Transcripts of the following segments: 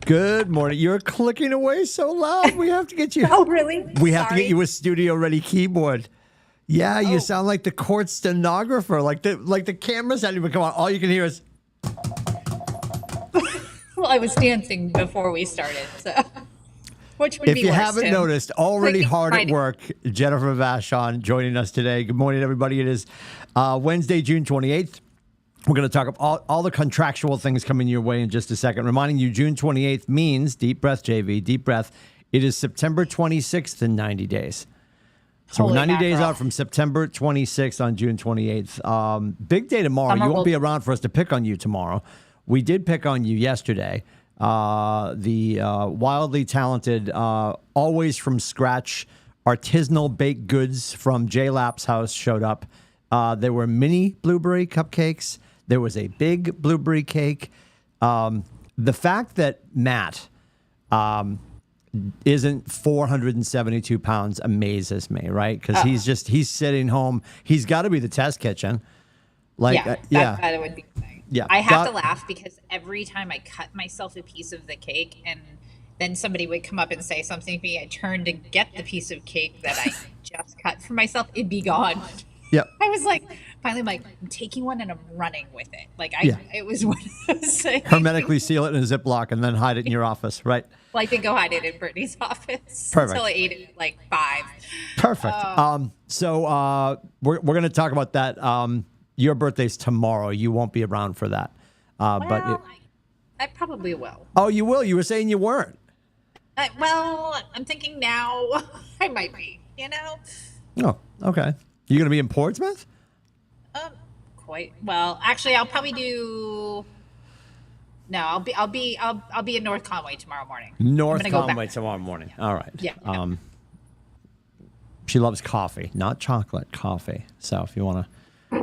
Good morning. You're clicking away so loud. We have to get you. Oh, really? We have to get you a studio-ready keyboard. Yeah, you sound like the court stenographer. Like the cameras hadn't even come on. All you can hear is. Well, I was dancing before we started, so which would If be you worse, haven't Tim? noticed, already Clicking hard at Friday. work. Jennifer Vashon joining us today. Good morning, everybody. It is Wednesday, June 28th. We're going to talk about all the contractual things coming your way in just a second. Reminding you, June 28th means, deep breath, JV, deep breath, it is September 26th in 90 days. So we're Holy 90 days mackerel. out from September 26th on June 28th. Big day tomorrow. Summer You won't will- be around for us to pick on you tomorrow. We did pick on you yesterday. The wildly talented, always from scratch, artisanal baked goods from J Lap's house showed up. There were mini blueberry cupcakes. There was a big blueberry cake. The fact that Matt isn't 472 pounds amazes me, right? Because he's sitting home. He's got to be the test kitchen. Like, That would be fine. Yeah, I have to laugh because every time I cut myself a piece of the cake and then somebody would come up and say something to me, I turn to get the piece of cake that I just cut for myself, it'd be gone. Yep. I was like, finally, I'm taking one and I'm running with it. Like, it was what I was saying. hermetically seal it in a Ziploc and then hide it in your office, right? Well, I think go hide it in Brittany's office Perfect. until I ate it at like 5. Perfect. So we're going to talk about that. Your birthday's tomorrow. You won't be around for that. Well, I probably will. Oh, you will? You were saying you weren't. Well, I'm thinking now I might be, Oh, okay. You going to be in Portsmouth? Quite well. Actually, I'll probably do. No, I'll be in North Conway tomorrow morning. North I'm gonna go Conway back. tomorrow morning. All right. Yeah. She loves coffee, not chocolate, coffee. So if you want to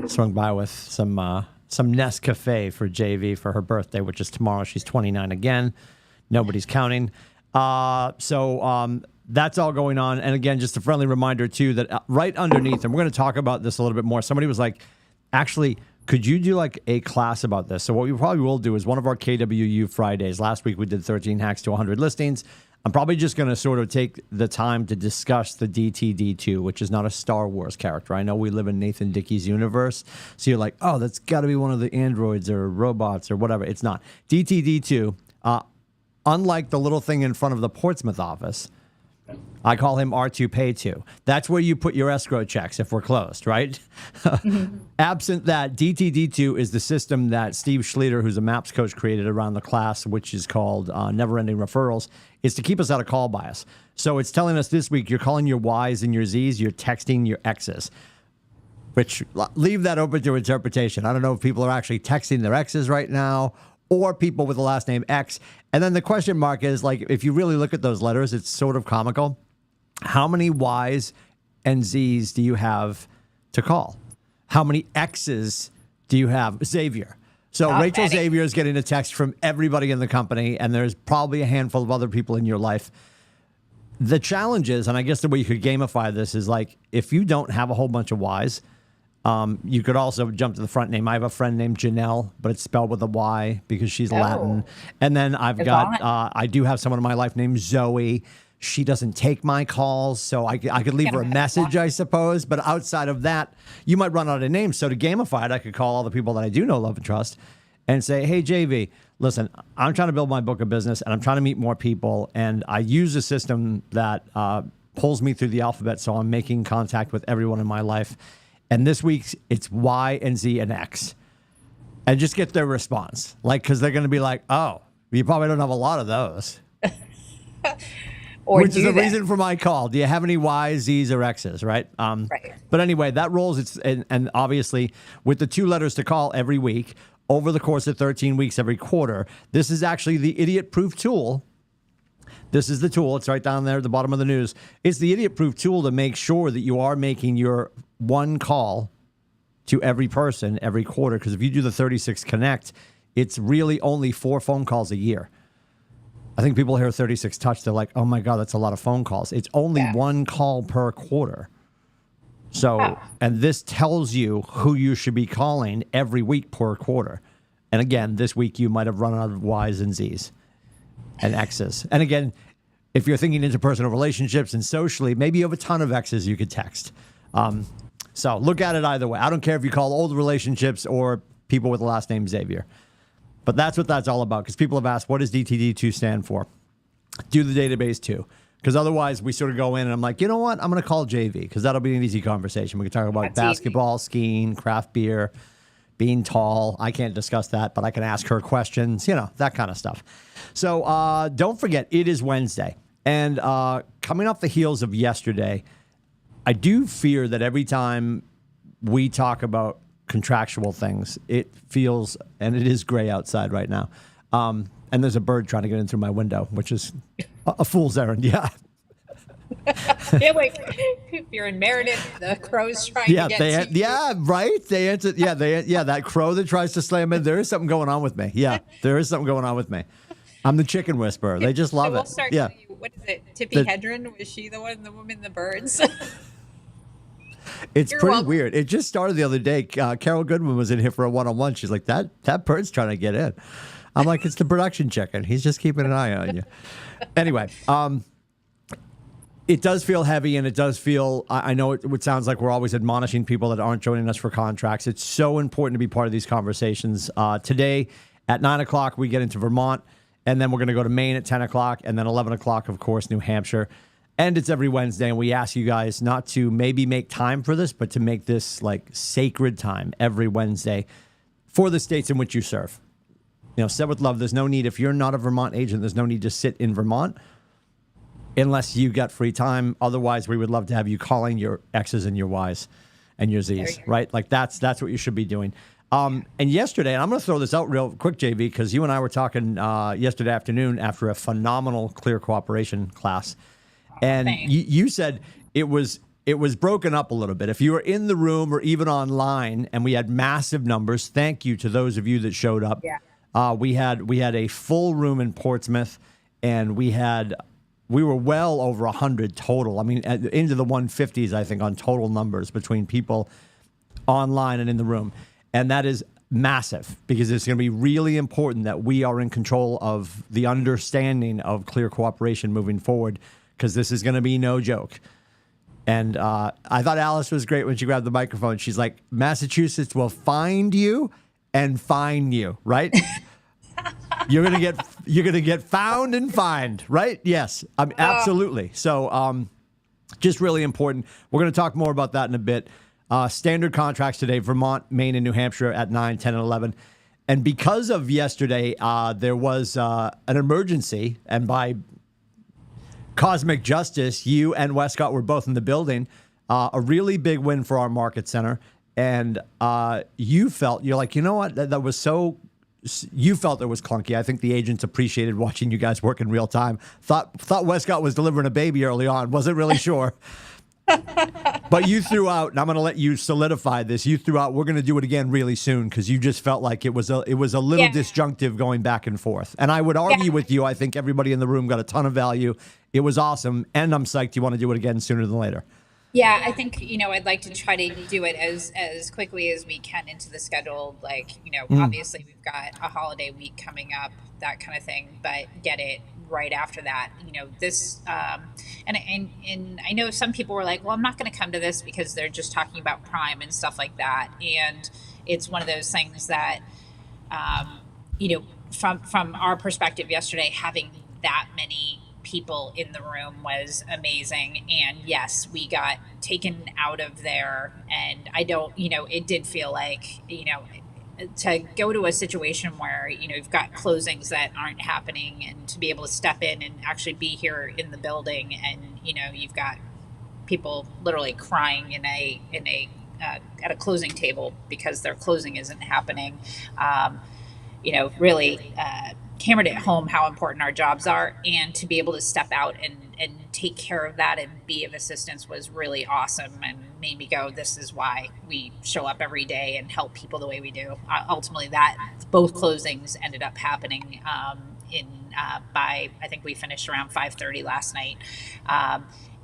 swing by with some Nescafe for JV for her birthday, which is tomorrow. She's 29 again. Nobody's counting. So that's all going on. And again, just a friendly reminder, too, that right underneath, and we're going to talk about this a little bit more. Somebody was like, actually, could you do like a class about this? So what we probably will do is one of our KWU Fridays. Last week we did 13 hacks to 100 listings. I'm probably just going to sort of take the time to discuss the DTD2, which is not a Star Wars character. I know we live in Nathan Dickey's universe. So you're like, oh, that's got to be one of the androids or robots or whatever. It's not. DTD2, unlike the little thing in front of the Portsmouth office, I call him R2 Pay 2. That's where you put your escrow checks if we're closed, right? Absent that, DTD2 is the system that Steve Schlueter, who's a MAPS coach, created around the class, which is called Never Ending Referrals. It's to keep us out of call bias. So it's telling us this week you're calling your Ys and your Zs, you're texting your Xs. Which, leave that open to interpretation. I don't know if people are actually texting their Xs right now or people with the last name X. And then the question mark is, like, if you really look at those letters, it's sort of comical. How many Ys and Zs do you have to call? How many Xs do you have? Xavier. So Not Rachel many. Xavier is getting a text from everybody in the company, and there's probably a handful of other people in your life. The challenge is, and I guess the way you could gamify this is, like, if you don't have a whole bunch of Ys, you could also jump to the front name. I have a friend named Janelle, but it's spelled with a Y because she's Latin. And then I've got, I do have someone in my life named Zoe. She doesn't take my calls, so I could leave her a message, I suppose. But outside of that, you might run out of names. So to gamify it, I could call all the people that I do know, love, and trust, and say, hey, JV, listen, I'm trying to build my book of business, and I'm trying to meet more people. And I use a system that pulls me through the alphabet, so I'm making contact with everyone in my life. And this week, it's Y and Z and X. And just get their response. Like, because they're going to be like, oh, you probably don't have a lot of those. Which is the reason for my call. Do you have any Ys, Zs, or Xs, right? Right. But anyway, that rolls. And obviously, with the 2 letters to call every week, over the course of 13 weeks every quarter, this is actually the idiot-proof tool. This is the tool. It's right down there at the bottom of the news. It's the idiot-proof tool to make sure that you are making your one call to every person every quarter. Because if you do the 36 Connect, it's really only 4 phone calls a year. I think people hear 36 touch. They're like, oh, my God, that's a lot of phone calls. It's only 1 call per quarter. So, and this tells you who you should be calling every week per quarter. And again, this week you might have run out of Y's and Z's and X's. And again, if you're thinking interpersonal relationships and socially, maybe you have a ton of X's you could text. So look at it either way. I don't care if you call old relationships or people with the last name Xavier. But that's what that's all about, because people have asked, what does DTD2 stand for? Do the database 2. Because otherwise we sort of go in and I'm like, you know what? I'm going to call JV because that'll be an easy conversation. We can talk about That's basketball, skiing, craft beer, being tall. I can't discuss that, but I can ask her questions, that kind of stuff. So don't forget, it is Wednesday. And coming off the heels of yesterday, I do fear that every time we talk about contractual things, it feels, and it is gray outside right now, and there's a bird trying to get in through my window, which is a fool's errand. Yeah. Yeah, wait. If you're in Meredith, the crow's trying to get to you. Yeah, right. They answered. Yeah, that crow that tries to slam in. There is something going on with me. Yeah, there is something going on with me. I'm the chicken whisperer. They just love So we'll it. start Yeah. calling you, what is it? Tippy Hedren? Was she the woman, the birds? It's You're pretty welcome. weird. It just started the other day. Carol Goodman was in here for a one-on-one. She's like, that bird's trying to get in. I'm like, it's the production chicken. He's just keeping an eye on you. Anyway, it does feel heavy, and it does feel, I know it sounds like we're always admonishing people that aren't joining us for contracts. It's so important to be part of these conversations. Today at 9 o'clock, we get into Vermont, and then we're going to go to Maine at 10 o'clock, and then 11 o'clock, of course, New Hampshire. And it's every Wednesday, and we ask you guys not to maybe make time for this, but to make this like sacred time every Wednesday for the states in which you serve. Said with love, there's no need, if you're not a Vermont agent, there's no need to sit in Vermont unless you got free time. Otherwise, we would love to have you calling your X's and your Y's and your Z's, right? Like that's what you should be doing. And yesterday, and I'm going to throw this out real quick, JV, because you and I were talking yesterday afternoon after a phenomenal Clear Cooperation class. And you said it was broken up a little bit. If you were in the room or even online, and we had massive numbers, thank you to those of you that showed up. Yeah. We had a full room in Portsmouth, and we were well over 100 total. I mean, into the 150s, I think, on total numbers between people online and in the room. And that is massive, because it's going to be really important that we are in control of the understanding of Clear Cooperation moving forward, because this is going to be no joke. And I thought Alice was great when she grabbed the microphone. She's like, Massachusetts will find you and fine you, right? You're gonna get found and fined, right? Yes, absolutely. So just really important. We're going to talk more about that in a bit. Standard contracts today, Vermont, Maine, and New Hampshire at 9, 10, and 11. And because of yesterday, there was an emergency, and by cosmic justice, you and Westcott were both in the building. A really big win for our market center. And you're like, you know what? That was so. You felt it was clunky. I think the agents appreciated watching you guys work in real time. Thought Westcott was delivering a baby early on. Wasn't really sure. But you threw out, and I'm going to let you solidify this. You threw out, we're going to do it again really soon, because you just felt like it was a little disjunctive going back and forth. And I would argue with you. I think everybody in the room got a ton of value. It was awesome, and I'm psyched you want to do it again sooner than later. Yeah, I think, I'd like to try to do it as quickly as we can into the schedule. Like, obviously we've got a holiday week coming up, that kind of thing, but get it right after that. This, and I know some people were like, well, I'm not going to come to this because they're just talking about Prime and stuff like that. And it's one of those things that, from our perspective yesterday, having that many people in the room was amazing. And yes, we got taken out of there, and I don't, it did feel like, to go to a situation where, you've got closings that aren't happening, and to be able to step in and actually be here in the building, and, you've got people literally crying at a closing table because their closing isn't happening. Really, hammered it home how important our jobs are, and to be able to step out and take care of that and be of assistance was really awesome, and made me go, this is why we show up every day and help people the way we do. Ultimately, that both closings ended up happening by I think we finished around 5:30 last night.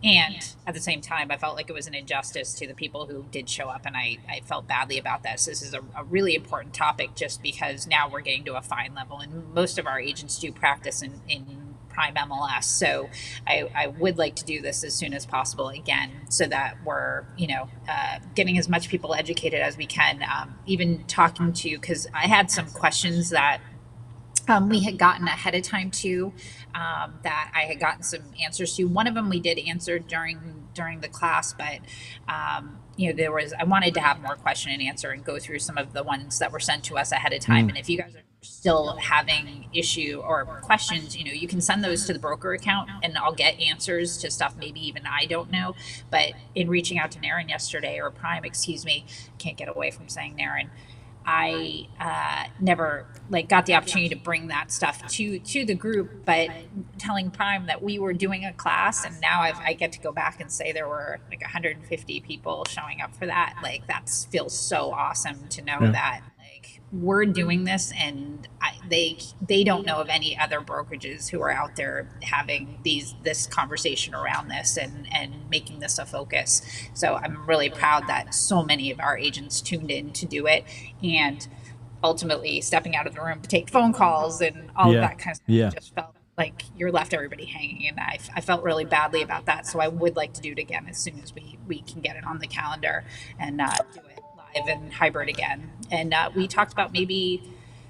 And at the same time, I felt like it was an injustice to the people who did show up, and I felt badly about this. This is a really important topic just because now we're getting to a fine level, and most of our agents do practice in Prime MLS. So I would like to do this as soon as possible again, so that we're, getting as much people educated as we can. Even talking to, because I had some questions that we had gotten ahead of time too, that I had gotten some answers to. One of them we did answer during the class, but I wanted to have more question and answer and go through some of the ones that were sent to us ahead of time. And if you guys are still having issue or questions, you can send those to the broker account, and I'll get answers to stuff maybe even I don't know. But in reaching out to Naren yesterday, or Prime, excuse me, can't get away from saying Naren. I never got the opportunity to bring that stuff to the group, but telling Prime that we were doing a class, and now I get to go back and say there were 150 people showing up for that. That feels so awesome to know that we're doing this, and they don't know of any other brokerages who are out there having this conversation around this and making this a focus. So I'm really proud that so many of our agents tuned in to do it, and ultimately stepping out of the room to take phone calls and all of that kind of stuff. Yeah. Just felt like you're left everybody hanging, and I felt really badly about that. So I would like to do it again as soon as we can get it on the calendar and do it live and hybrid again. And we talked about maybe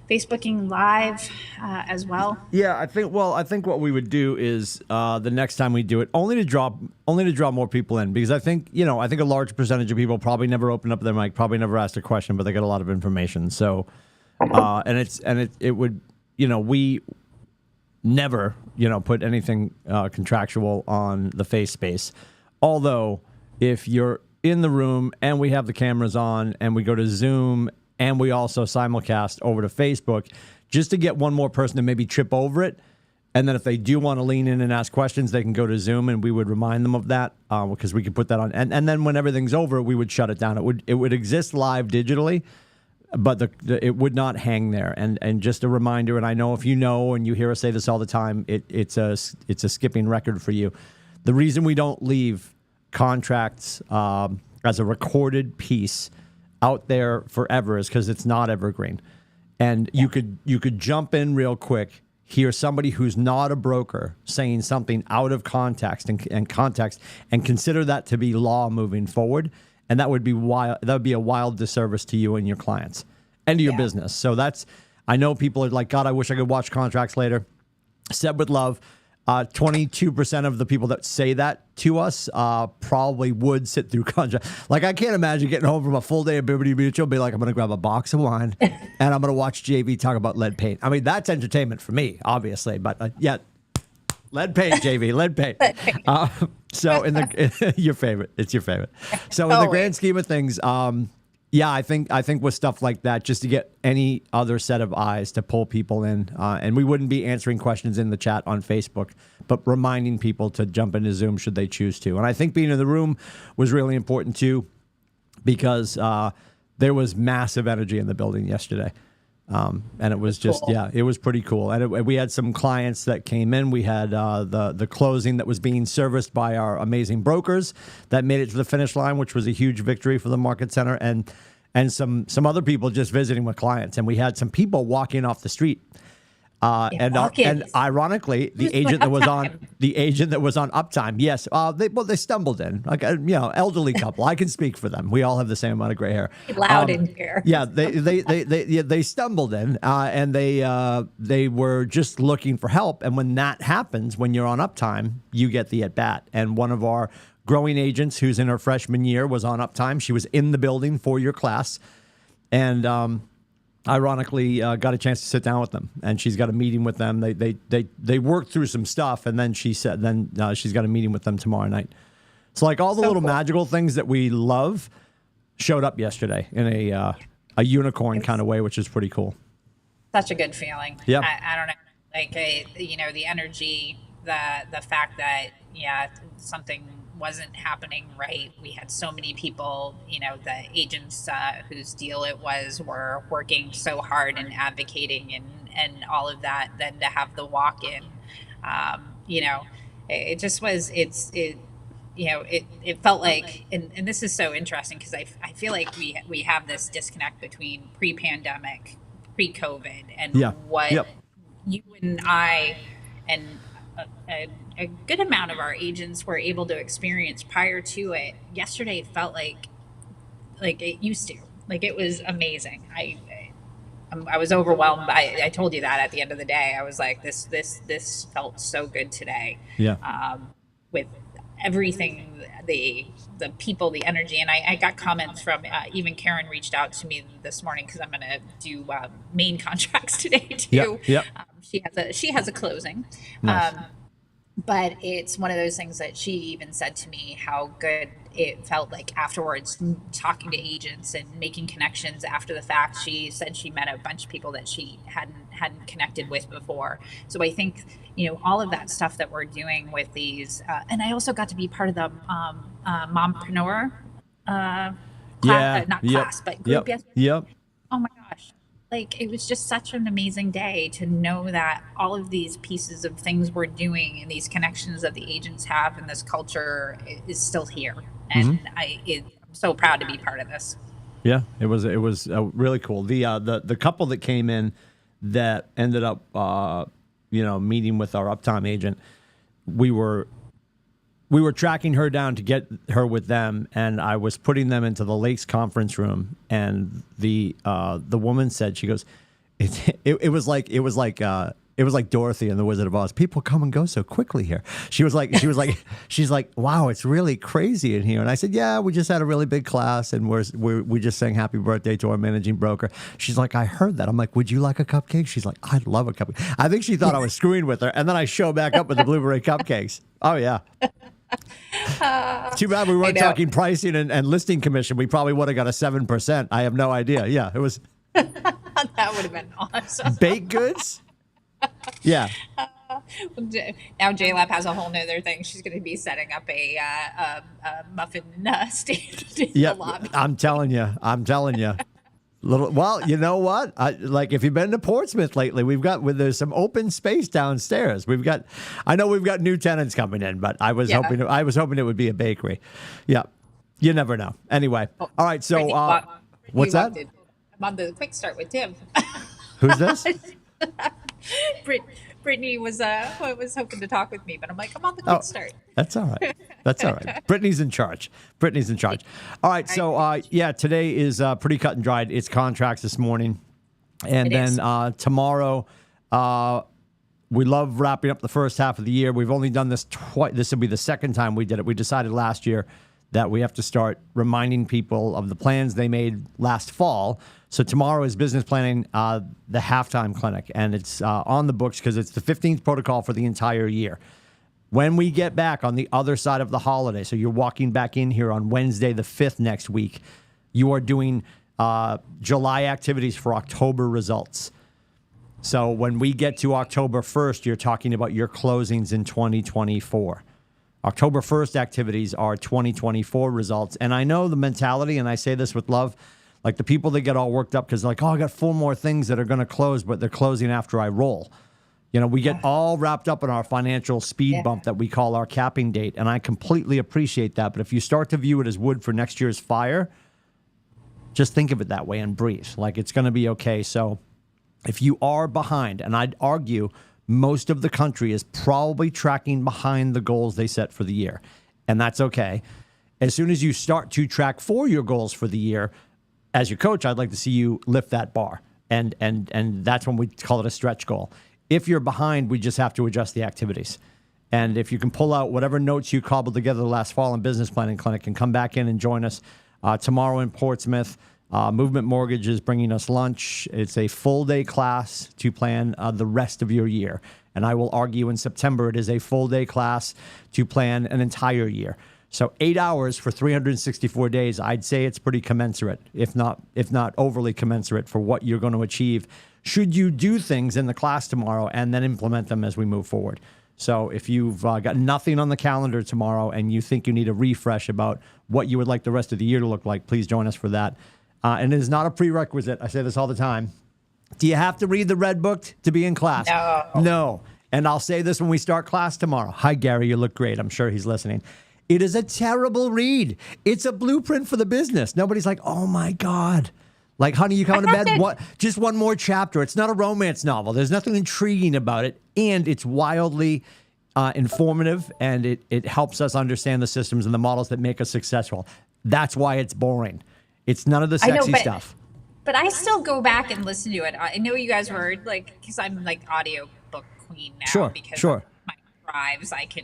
Facebooking live as well. Yeah, I think what we would do is the next time we do it, only to draw more people in, because I think a large percentage of people probably never opened up their mic, probably never asked a question, but they get a lot of information. So it would, we never put anything contractual on the face space. Although if you're in the room and we have the cameras on and we go to Zoom and we also simulcast over to Facebook, just to get one more person to maybe trip over it. And then if they do want to lean in and ask questions, they can go to Zoom, and we would remind them of that because we could put that on. And then when everything's over, we would shut it down. It would exist live digitally, but it would not hang there. And just a reminder, and I know if you know and you hear us say this all the time, it's a skipping record for you. The reason we don't leave contracts as a recorded piece out there forever is because it's not evergreen. And you could jump in real quick, hear somebody who's not a broker saying something out of context and context, and consider that to be law moving forward. And that would be wild. That would be a wild disservice to you and your clients and to your business. So I know people are like, God, I wish I could watch contracts later. Said with love. 22% of the people that say that to us probably would sit through contract. I can't imagine getting home from a full day of Liberty Mutual, be like, I'm going to grab a box of wine and I'm going to watch JV talk about lead paint. I mean, that's entertainment for me, obviously, but lead paint, JV, lead paint. So your favorite, it's your favorite. So in the grand scheme of things, I think with stuff like that, just to get any other set of eyes to pull people in, and we wouldn't be answering questions in the chat on Facebook, but reminding people to jump into Zoom should they choose to. And I think being in the room was really important too, because there was massive energy in the building yesterday. And it was just, it was pretty cool. And we had some clients that came in. We had the closing that was being serviced by our amazing brokers that made it to the finish line, which was a huge victory for the market center, and some other people just visiting with clients. And we had some people walking off the street. And ironically, the agent that was on Uptime, yes, they stumbled in, elderly couple. I can speak for them. We all have the same amount of gray hair. Loud in here. Yeah, they stumbled in, and they were just looking for help. And when that happens, when you're on Uptime, you get the at bat. And one of our growing agents, who's in her freshman year, was on Uptime. She was in the building for your class, and ironically, got a chance to sit down with them, and she's got a meeting with them. They worked through some stuff, and then she said, she's got a meeting with them tomorrow night. So all the little magical things that we love showed up yesterday in a unicorn kind of way, which is pretty cool. Such a good feeling. Yeah. I don't know, the energy, the fact that something wasn't happening right. We had so many people, the agents whose deal it was were working so hard and advocating and all of that. Then to have the walk-in, it just was. it felt like, and this is so interesting because I feel like we have this disconnect between pre-pandemic, pre-COVID, and Yeah. what Yep. you and I and a good amount of our agents were able to experience prior to it. Yesterday felt like it used to. Like it was amazing. I was overwhelmed. I told you that at the end of the day, I was like, this felt so good today. Yeah. With everything, the people, the energy, and I got comments from even Karen reached out to me this morning because I'm going to do main contracts today too. Yep. She has a closing. Nice. But it's one of those things that she even said to me how good it felt like afterwards, talking to agents and making connections after the fact. She said she met a bunch of people that she hadn't connected with before. So I think all of that stuff that we're doing with these, and I also got to be part of the mompreneur class, not class, but group yesterday. Yep. Oh my gosh. Like, it was just such an amazing day to know that all of these pieces of things we're doing and these connections that the agents have and this culture is still here. And I'm so proud to be part of this. Yeah, it was really cool. The couple that came in that ended up meeting with our uptime agent, we were tracking her down to get her with them, and I was putting them into the Lakes conference room, and the woman said, she goes, it was like Dorothy and the Wizard of Oz. People come and go so quickly here. She's like, wow, it's really crazy in here. And I said, yeah, we just had a really big class, and we just sang happy birthday to our managing broker. She's like, I heard that. I'm like, would you like a cupcake? She's like, I'd love a cupcake. I think she thought I was screwing with her, and then I show back up with the blueberry cupcakes. Oh yeah. Too bad we weren't talking pricing and listing commission. We probably would have got a 7%. I have no idea. Yeah, it was. That would have been awesome. Baked goods? Yeah. Now JLab has a whole nother thing. She's going to be setting up a muffin stand in the lobby. I'm telling you. Well, you know what? If you've been to Portsmouth lately, there's some open space downstairs. I know we've got new tenants coming in, but I was hoping it would be a bakery. Yeah, you never know. Anyway, all right. So, what's that? I'm on the KWikStart with Tim. Who's this? Brittany was hoping to talk with me, but I'm like, I'm on the KWikStart. That's all right. That's all right. Brittany's in charge. All right. So, today is pretty cut and dried. It's contracts this morning. And then tomorrow, we love wrapping up the first half of the year. We've only done this twice. This will be the second time we did it. We decided last year that we have to start reminding people of the plans they made last fall. So tomorrow is business planning, the halftime clinic, and it's on the books because it's the 15th protocol for the entire year. When we get back on the other side of the holiday, so you're walking back in here on Wednesday the 5th next week, you are doing July activities for October results. So when we get to October 1st, you're talking about your closings in 2024. October 1st activities are 2024 results. And I know the mentality, and I say this with love, like the people that get all worked up because like, oh, I got 4 more things that are going to close, but they're closing after I roll. We get all wrapped up in our financial speed bump that we call our capping date. And I completely appreciate that. But if you start to view it as wood for next year's fire, just think of it that way and breathe. Like it's going to be okay. So if you are behind, and I'd argue most of the country is probably tracking behind the goals they set for the year. And that's okay. As soon as you start to track for your goals for the year, as your coach, I'd like to see you lift that bar. And that's when we call it a stretch goal. If you're behind, we just have to adjust the activities. And if you can pull out whatever notes you cobbled together last fall in business planning clinic and come back in and join us tomorrow in Portsmouth. Movement Mortgage is bringing us lunch. It's a full day class to plan the rest of your year. And I will argue in September, it is a full day class to plan an entire year. So 8 hours for 364 days, I'd say it's pretty commensurate, if not overly commensurate for what you're going to achieve should you do things in the class tomorrow and then implement them as we move forward. So if you've got nothing on the calendar tomorrow and you think you need a refresh about what you would like the rest of the year to look like, please join us for that. And it is not a prerequisite. I say this all the time. Do you have to read the Red Book to be in class? No. And I'll say this when we start class tomorrow. Hi, Gary. You look great. I'm sure he's listening. It is a terrible read. It's a blueprint for the business. Nobody's like, oh my God. Like, honey, you coming to bed? What? Just one more chapter. It's not a romance novel. There's nothing intriguing about it. And it's wildly informative, and it helps us understand the systems and the models that make us successful. That's why it's boring. It's none of the sexy stuff. But I still go back and listen to it. I know you guys were like, because I'm like audiobook queen now. Because of my drives, I can,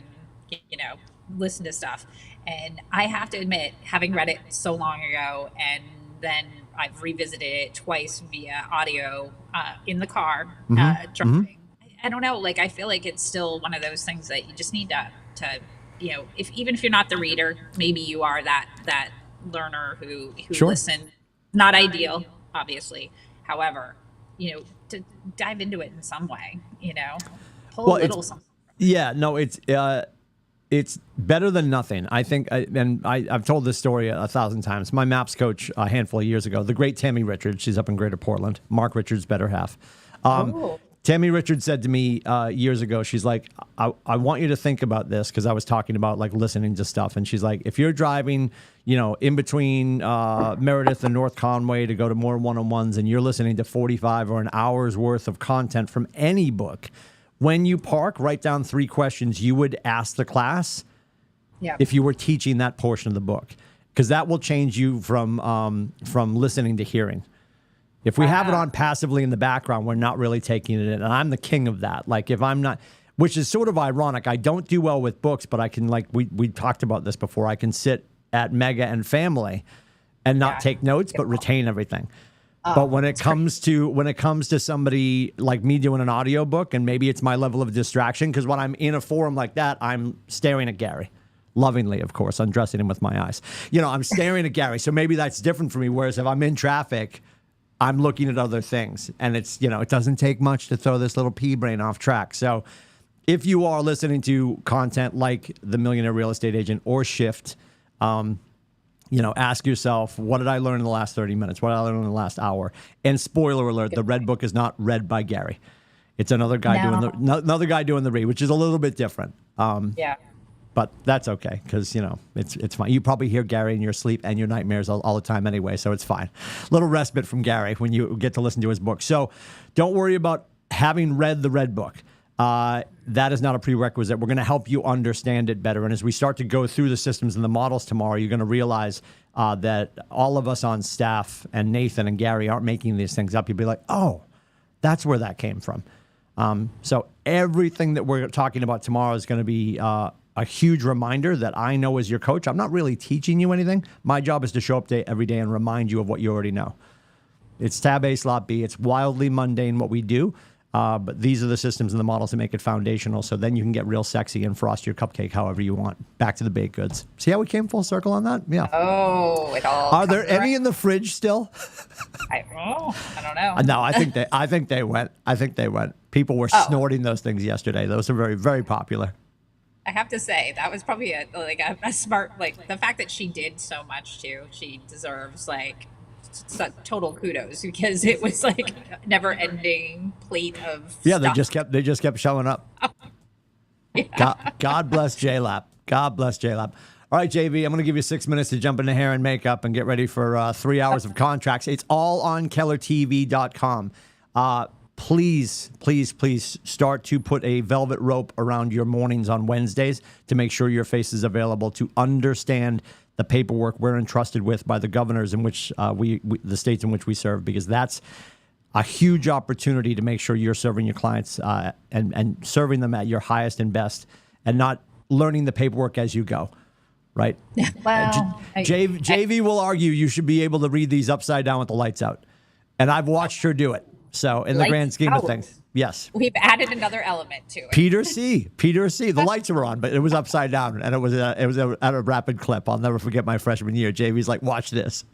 listen to stuff. And I have to admit, having read it so long ago, and then I've revisited it twice via audio in the car, driving. I don't know. Like, I feel like it's still one of those things that you just need to even if you're not the reader, maybe you are that learner who listen. Not ideal, obviously. However, to dive into it in some way, pull a little something. Yeah, no, it's better than nothing. I think, I've told this story 1,000 times. My MAPS coach a handful of years ago, the great Tammy Richards, she's up in Greater Portland, Mark Richards' better half. Tammy Richards said to me years ago, she's like, I want you to think about this, because I was talking about like listening to stuff. And she's like, if you're driving, in between Meredith and North Conway to go to more one-on-ones, and you're listening to 45 or an hour's worth of content from any book, when you park, write down 3 questions you would ask the class if you were teaching that portion of the book, because that will change you from listening to hearing. If we have it on passively in the background, we're not really taking it in. And I'm the king of that. Like, if I'm not, which is sort of ironic. I don't do well with books, but I can, like, we talked about this before. I can sit at Mega and Family and not take notes, but retain everything. But when it comes to somebody like me doing an audiobook, and maybe it's my level of distraction, because when I'm in a forum like that, I'm staring at Gary. Lovingly, of course, undressing him with my eyes. I'm staring at Gary. So maybe that's different for me. Whereas if I'm in traffic, I'm looking at other things, and it's, it doesn't take much to throw this little pea brain off track. So if you are listening to content like The Millionaire Real Estate Agent or Shift, ask yourself, what did I learn in the last 30 minutes? What did I learn in the last hour? And spoiler alert, the Red Book is not read by Gary. It's another guy doing the read, which is a little bit different. But that's okay, because, it's fine. You probably hear Gary in your sleep and your nightmares all the time anyway, so it's fine. Little respite from Gary when you get to listen to his book. So don't worry about having read the Red Book. That is not a prerequisite. We're going to help you understand it better. And as we start to go through the systems and the models tomorrow, you're going to realize that all of us on staff and Nathan and Gary aren't making these things up. You'll be like, oh, that's where that came from. So everything that we're talking about tomorrow is going to be a huge reminder that I know as your coach. I'm not really teaching you anything. My job is to show up every day and remind you of what you already know. It's tab A, slot B. It's wildly mundane what we do, but these are the systems and the models that make it foundational, so then you can get real sexy and frost your cupcake however you want. Back to the baked goods. See how we came full circle on that? Yeah. Oh, it all Are there any in the fridge still? I don't know. No, I think they went. I think they went. People were snorting those things yesterday. Those are very, very popular. I have to say that was probably a smart, the fact that she did so much too. She deserves total kudos, because it was never ending plate of stuff. They just kept showing up. God bless JLab. God bless JLab. All right, JV, I'm going to give you 6 minutes to jump into hair and makeup and get ready for 3 hours of contracts. It's all on KellerTV.com. Please, please, please start to put a velvet rope around your mornings on Wednesdays to make sure your face is available to understand the paperwork we're entrusted with by the governors in which the states in which we serve, because that's a huge opportunity to make sure you're serving your clients and serving them at your highest and best, and not learning the paperwork as you go. Right? Well, JV will argue you should be able to read these upside down with the lights out. And I've watched her do it. So in the grand scheme of things, yes. We've added another element to it. Peter C. The lights were on, but it was upside down, and it was at a rapid clip. I'll never forget my freshman year. JV's like, watch this.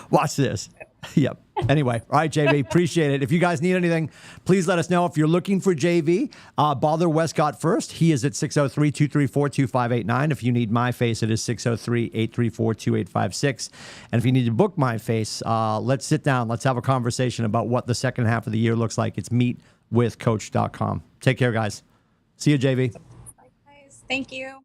Watch this. Yep. Anyway, all right, JV, appreciate it. If you guys need anything, please let us know. If you're looking for JV, bother Westcott first. He is at 603-234-2589. If you need my face, it is 603-834-2856. And if you need to book my face, let's sit down. Let's have a conversation about what the second half of the year looks like. It's meetwithcoach.com. Take care, guys. See you, JV. Bye, guys. Thank you.